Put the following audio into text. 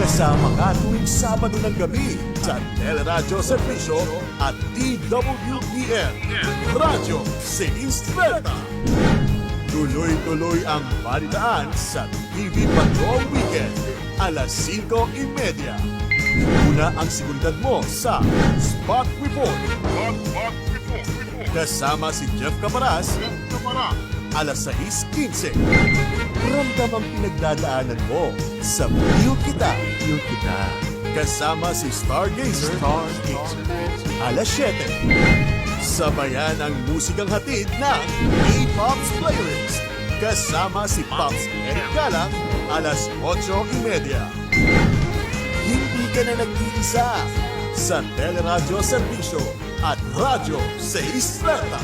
Kasama ka tuwing Sabado ng gabi sa Teleradyo Servisyo at DWBN Radyo Seistreta. Tuloy-tuloy ang balitaan sa TV Patrol Weekend, alas 5:30. Una ang seguridad mo sa Spot Report. Kasama si Jeff Caparas, alas 6:15. Ramdam ang pinagdadaanan mo sa Feel Kita. Kasama si Stargazer, alas 7. Sabayan ang musikang hatid ng K-Pop's Playlist. Kasama si Pops Eric Galang, alas 8:30. Hindi ka na nag-iisa sa Teleradyo Servisyo at Radyo Seistreta.